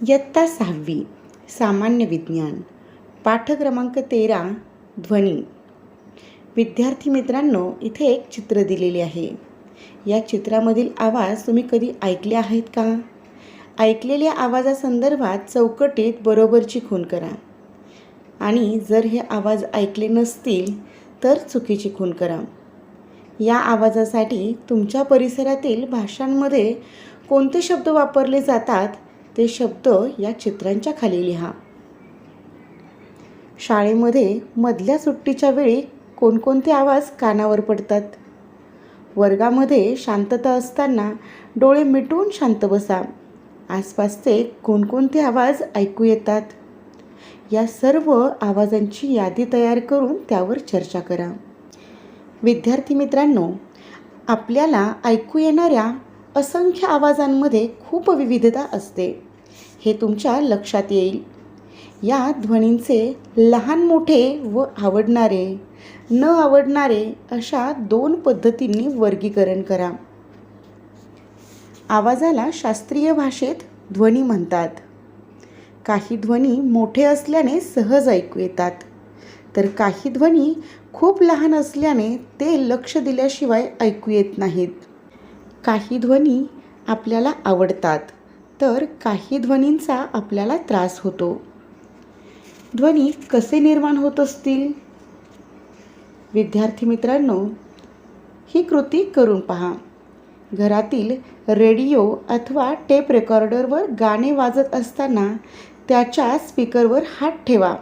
इयत्ता 6वी सामान्य विज्ञान पाठ क्रमांक 13 ध्वनी. विद्यार्थी मित्रांनो, इथे एक चित्र दिलेले आहे. या चित्रामधील आवाज तुम्ही कधी ऐकले आहेत का? ऐकलेल्या आवाजासंदर्भात चौकटीत बरोबरची खूण करा आणि जर हे आवाज ऐकले नसतील तर चुकीची खूण करा. या आवाजासाठी तुमच्या परिसरातील भाषांमध्ये कोणते शब्द वापरले जातात ते शब्द या चित्रांच्या खाली लिहा. शाळेमध्ये मधल्या सुट्टीच्या वेळी कोणकोणते आवाज कानावर पडतात? वर्गामध्ये शांतता असताना डोळे मिटून शांत बसा. आसपासचे कोणकोणते आवाज ऐकू येतात? या सर्व आवाजांची यादी तयार करून त्यावर चर्चा करा. विद्यार्थी मित्रांनो, आपल्याला ऐकू येणाऱ्या असंख्य आवाजांमध्ये खूप विविधता असते, हे तुमच्या लक्षात येईल. या ध्वनींचे लहान मोठे व आवडणारे न आवडणारे अशा 2 पद्धतींनी वर्गीकरण करा. आवाजाला शास्त्रीय भाषेत ध्वनी म्हणतात. काही ध्वनी मोठे असल्याने सहज ऐकू येतात, तर काही ध्वनी खूप लहान असल्याने ते लक्ष दिल्याशिवाय ऐकू येत नाहीत. काही ध्वनी आपल्याला आवडतात, तर काही ध्वनींचा आपल्याला त्रास होतो. ध्वनी कसे निर्माण होत असतील? विद्यार्थी मित्रांनो, ही कृती करून पहा. घरातील रेडिओ अथवा टेप रेकॉर्डरवर गाणे वाजत असताना त्याच्या स्पीकरवर हात ठेवा.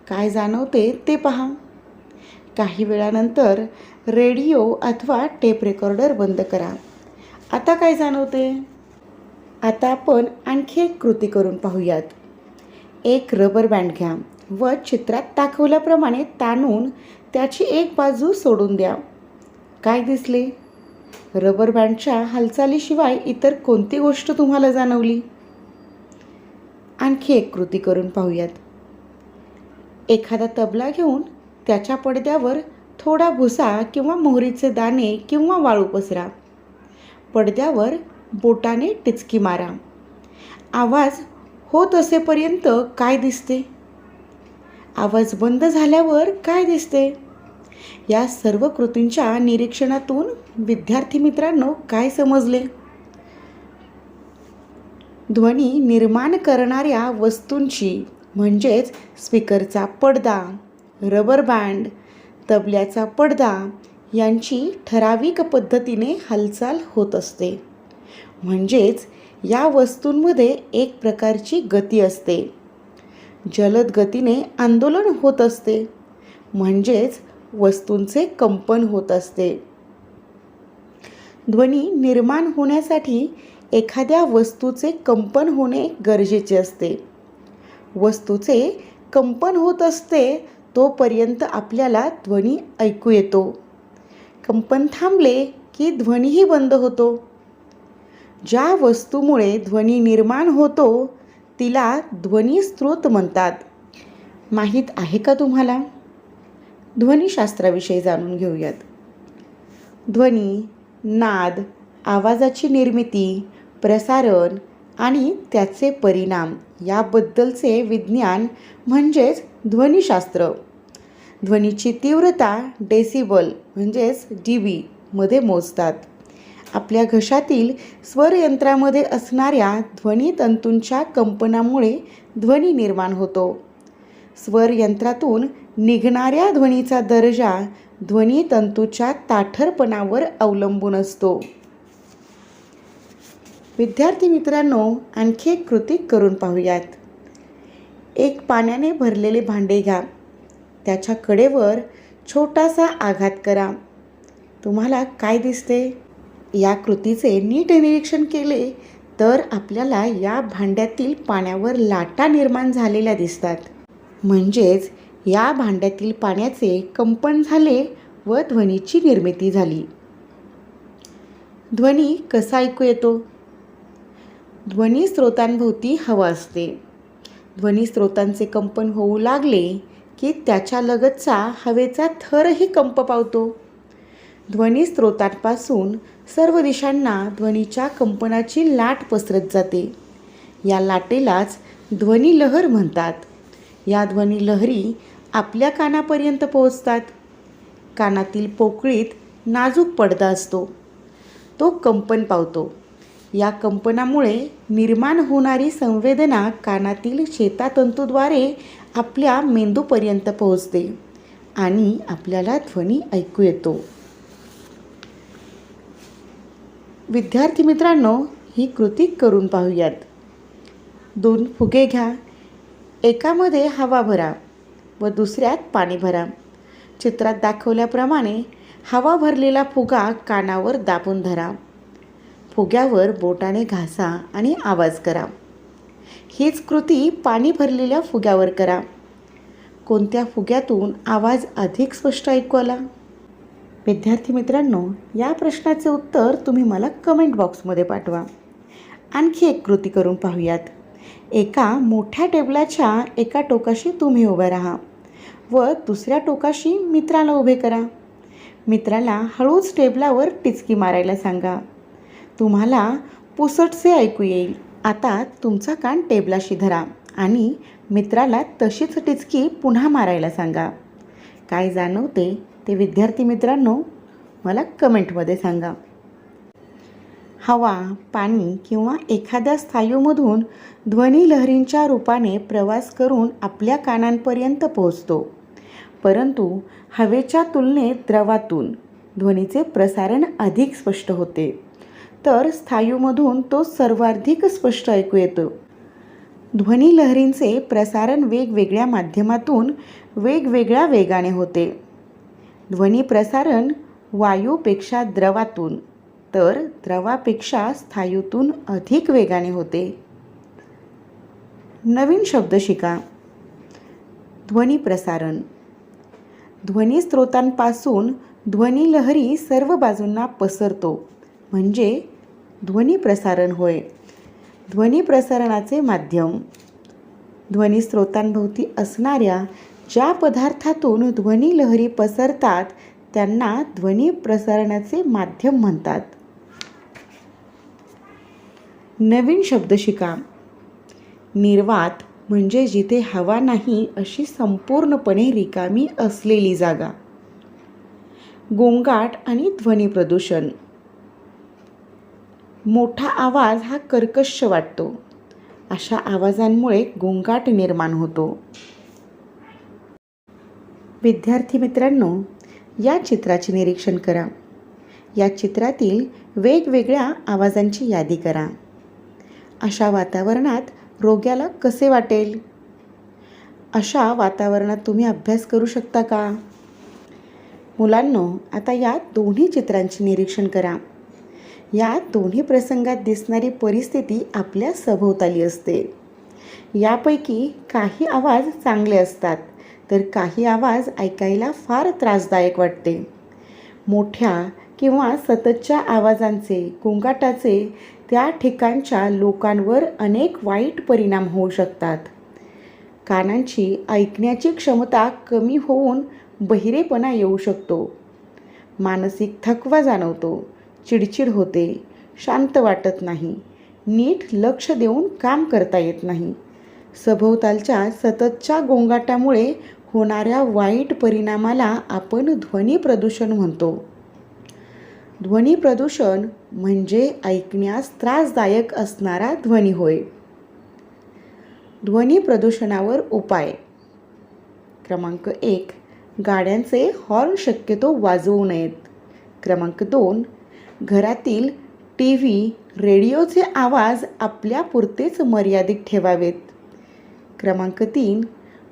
काय जाणवते ते पहा. काही वेळानंतर रेडिओ अथवा टेप रेकॉर्डर बंद करा. आता काय जाणवते? आता आपण आणखी एक कृती करून पाहूयात. एक रबर बँड घ्या व चित्रात दाखवल्याप्रमाणे ताणून त्याची एक बाजू सोडून द्या. काय दिसले? रबर बँडच्या हालचालीशिवाय इतर कोणती गोष्ट तुम्हाला जाणवली? आणखी एक कृती करून पाहूयात. एखादा तबला घेऊन त्याच्या पडद्यावर थोडा भुसा किंवा मोहरीचे दाणे किंवा वाळू पसरा. पडद्यावर बोटाने टिचकी मारा. आवाज होत असेपर्यंत काय दिसते? आवाज बंद झाल्यावर काय दिसते? या सर्व कृतींच्या निरीक्षणातून विद्यार्थी मित्रांनो काय समजले? ध्वनी निर्माण करणाऱ्या वस्तूंची म्हणजेच स्पीकरचा पडदा, रबर बँड, तबल्याचा पडदा यांची ठराविक पद्धतीने हालचाल होत असते. म्हणजेच या वस्तूंमध्ये एक प्रकारची गती असते. जलद गतीने आंदोलन होत असते, म्हणजेच वस्तूंचे कंपन होत असते. ध्वनी निर्माण होण्यासाठी एखाद्या वस्तूचे कंपन होणे गरजेचे असते. वस्तूचे कंपन होत असते तोपर्यंत आपल्याला ध्वनी ऐकू येतो. कंपन थांबले की ध्वनीही बंद होतो. ज्या वस्तूमुळे ध्वनी निर्माण होतो तिला ध्वनी स्रोत म्हणतात. माहीत आहे का तुम्हाला? ध्वनिशास्त्राविषयी जाणून घेऊयात. ध्वनी, नाद, आवाजाची निर्मिती, प्रसारण आणि त्याचे परिणाम याबद्दलचे विज्ञान म्हणजेच ध्वनिशास्त्र. ध्वनीची तीव्रता डेसिबल म्हणजेच डीबी मध्ये मोजतात. आपल्या घशातील स्वरयंत्रामध्ये असणाऱ्या ध्वनितंतूंच्या कंपनामुळे ध्वनी निर्माण होतो. स्वरयंत्रातून निघणाऱ्या ध्वनीचा दर्जा ध्वनितंतूच्या ताठरपणावर अवलंबून असतो. विद्यार्थी मित्रांनो, आणखी एक कृती करून पाहूयात. एक पाण्याने भरलेले भांडे घ्या. त्याच्या कडेवर छोटासा आघात करा. तुम्हाला काय दिसते? या कृतीचे नीट निरीक्षण केले तर आपल्याला या भांड्यातील पाण्यावर लाटा निर्माण झालेल्या दिसतात. म्हणजेच या भांड्यातील पाण्याचे कंपन झाले व ध्वनीची निर्मिती झाली. ध्वनी कसा ऐकू येतो? ध्वनी स्रोतांभोवती हवा असते. ध्वनी स्रोतांचे कंपन होऊ लागले की त्याच्या लगतचा हवेचा थरही कंप पावतो. ध्वनी स्रोतांपासून सर्व दिशांना ध्वनीच्या कंपनाची लाट पसरत जाते. या लाटेलाच ध्वनिलहर म्हणतात. या ध्वनिलहरी आपल्या कानापर्यंत पोहोचतात. कानातील पोकळीत नाजूक पडदा असतो. तो कंपन पावतो. या कंपनामुळे निर्माण होणारी संवेदना कानातील चेतातंतूद्वारे आपल्या मेंदूपर्यंत पोहोचते आणि आपल्याला ध्वनी ऐकू येतो. विद्यार्थी मित्रांनो, ही कृती करून पाहूयात. 2 फुगे घ्या. एकामध्ये हवा भरा व दुसऱ्यात पाणी भरा. चित्रात दाखवल्याप्रमाणे हवा भरलेला फुगा कानावर दाबून धरा. फुग्यावर बोटाने घासा आणि आवाज करा. हीच कृती पाणी भरलेल्या फुग्यावर करा. कोणत्या फुग्यातून आवाज अधिक स्पष्ट ऐकू आला? विद्यार्थी मित्रांनो, या प्रश्नाचे उत्तर तुम्ही मला कमेंट बॉक्समध्ये पाठवा. आणखी एक कृती करून पाहूयात. एका मोठ्या टेबलाच्या एका टोकाशी तुम्ही उभे राहा व दुसऱ्या टोकाशी मित्राला उभे करा. मित्राला हळूच टेबलावर टिचकी मारायला सांगा. तुम्हाला पुसटसे ऐकू येईल. आता तुमचा कान टेबलाशी धरा आणि मित्राला तशीच टिचकी पुन्हा मारायला सांगा. काय जाणवते ते विद्यार्थी मित्रांनो मला कमेंटमध्ये सांगा. हवा, पाणी किंवा एखाद्या स्थायूमधून ध्वनिलहरींच्या रूपाने प्रवास करून आपल्या कानांपर्यंत पोहोचतो. परंतु हवेच्या तुलनेत द्रवातून ध्वनीचे प्रसारण अधिक स्पष्ट होते, तर स्थायूमधून तो सर्वाधिक स्पष्ट ऐकू येतो. ध्वनिलहरींचे प्रसारण वेगवेगळ्या माध्यमातून वेगवेगळ्या वेगाने होते. ध्वनी प्रसारण वायूपेक्षा द्रवातून तर द्रवापेक्षा स्थायूतून अधिक वेगाने होते. नवीन शब्द शिका. ध्वनी प्रसारण. ध्वनी स्रोतांपासून ध्वनिलहरी सर्व बाजूंना पसरतो म्हणजे ध्वनी प्रसारण होय. ध्वनी प्रसारणाचे माध्यम. ध्वनी स्रोतांभोवती असणाऱ्या ज्या पदार्थातून ध्वनिलहरी पसरतात त्यांना ध्वनी प्रसारणाचे माध्यम म्हणतात. नवीन शब्द शिका. निर्वात म्हणजे जिथे हवा नाही अशी संपूर्णपणे रिकामी असलेली जागा. गोंगाट आणि ध्वनी प्रदूषण. मोठा आवाज हा कर्कश वाटतो. अशा आवाजांमुळे गोंगाट निर्माण होतो. विद्यार्थी मित्रांनो, या चित्राचे निरीक्षण करा. या चित्रातील वेगवेगळ्या आवाजांची यादी करा. अशा वातावरणात रोग्याला कसे वाटेल? अशा वातावरणात तुम्ही अभ्यास करू शकता का? मुलांनो, आता या दोन्ही चित्रांचे निरीक्षण करा. या दोन्ही प्रसंगात दिसणारी परिस्थिती आपल्या सभोवताली असते. यापैकी काही आवाज चांगले असतात तर काही आवाज ऐकायला फार त्रासदायक वाटते. मोठ्या किंवा सततच्या आवाजांचे, गोंगाटाचे त्या ठिकाणच्या लोकांवर अनेक वाईट परिणाम होऊ शकतात. कानांची ऐकण्याची क्षमता कमी होऊन बहिरेपणा येऊ शकतो. मानसिक थकवा जाणवतो. चिडचिड होते. शांत वाटत नाही. नीट लक्ष देऊन काम करता येत नाही. सभोवतालच्या सततच्या गोंगाटामुळे होणाऱ्या वाईट परिणामाला आपण ध्वनी प्रदूषण म्हणतो. ध्वनी प्रदूषण म्हणजे ऐकण्यास त्रासदायक असणारा ध्वनी होय. ध्वनी प्रदूषणावर उपाय. क्रमांक 1. गाड्यांचे हॉर्न शक्यतो वाजवू नयेत. क्रमांक 2. घरातील टीव्ही, रेडिओचे आवाज आपल्यापुरतेच मर्यादित ठेवावेत. क्रमांक 3.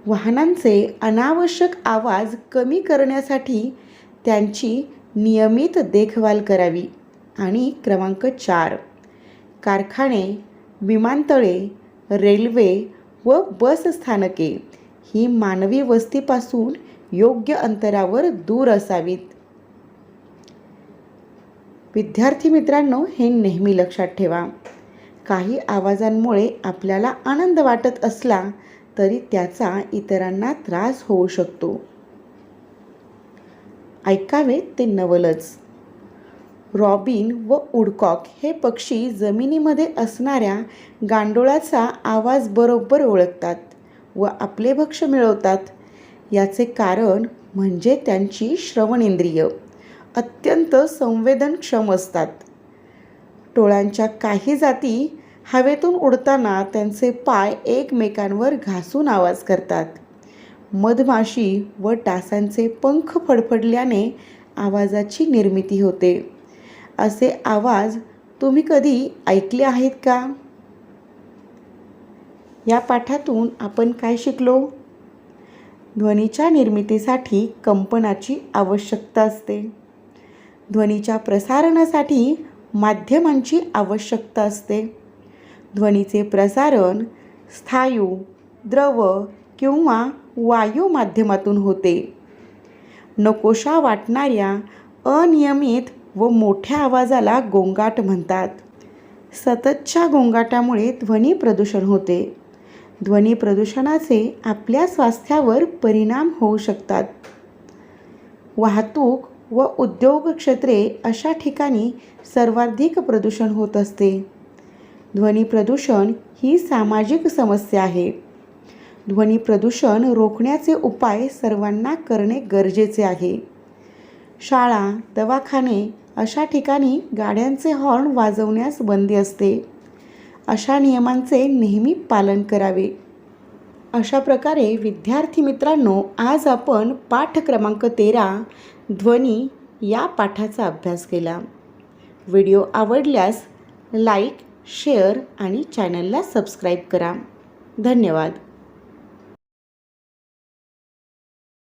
वाहनांचे अनावश्यक आवाज कमी करण्यासाठी त्यांची नियमित देखभाल करावी. आणि क्रमांक 4. कारखाने, विमानतळे, रेल्वे व बस स्थानके ही मानवी वस्तीपासून योग्य अंतरावर दूर असावीत. विद्यार्थी मित्रांनो, हे नेहमी लक्षात ठेवा. काही आवाजांमुळे आपल्याला आनंद वाटत असला तरी त्याचा इतरांना त्रास होऊ शकतो. ऐकावे ते नवलच. रॉबिन व वुडकॉक हे पक्षी जमिनीमध्ये असणाऱ्या गांडोळाचा आवाज बरोबर ओळखतात व आपले भक्ष्य मिळवतात. याचे कारण म्हणजे त्यांची श्रवणेंद्रिय अत्यंत संवेदनक्षम असतात. टोळांच्या काही जाती हवेतून उडताना त्यांचे पाय एकमेकांवर घासून आवाज करतात. मधमाशी व डासांचे पंख फडफडल्याने आवाजाची निर्मिती होते. असे आवाज तुम्ही कधी ऐकले आहेत का? या पाठातून आपण काय शिकलो? ध्वनीच्या निर्मितीसाठी कंपनाची आवश्यकता असते. ध्वनीच्या प्रसारणासाठी माध्यमांची आवश्यकता असते. ध्वनीचे प्रसारण स्थायू, द्रव किंवा वायू माध्यमातून होते. नकोशा वाटणाऱ्या अनियमित व मोठ्या आवाजाला गोंगाट म्हणतात. सततच्या गोंगाटामुळे ध्वनी प्रदूषण होते. ध्वनी प्रदूषणाचे आपल्या स्वास्थ्यावर परिणाम होऊ शकतात. वाहतूक व उद्योग क्षेत्रे अशा ठिकाणी सर्वाधिक प्रदूषण होत असते. ध्वनी प्रदूषण ही सामाजिक समस्या आहे. ध्वनी प्रदूषण रोखण्याचे उपाय सर्वांना करणे गरजेचे आहे. शाळा, दवाखाने अशा ठिकाणी गाड्यांचे हॉर्न वाजवण्यास बंदी असते. अशा नियमांचे नेहमी पालन करावे. अशा प्रकारे विद्यार्थी मित्रांनो, आज आपण पाठ क्रमांक 13 ध्वनी या पाठाचा अभ्यास केला. व्हिडिओ आवडल्यास लाईक, शेअर आणि चॅनलला सबस्क्राईब करा. धन्यवाद.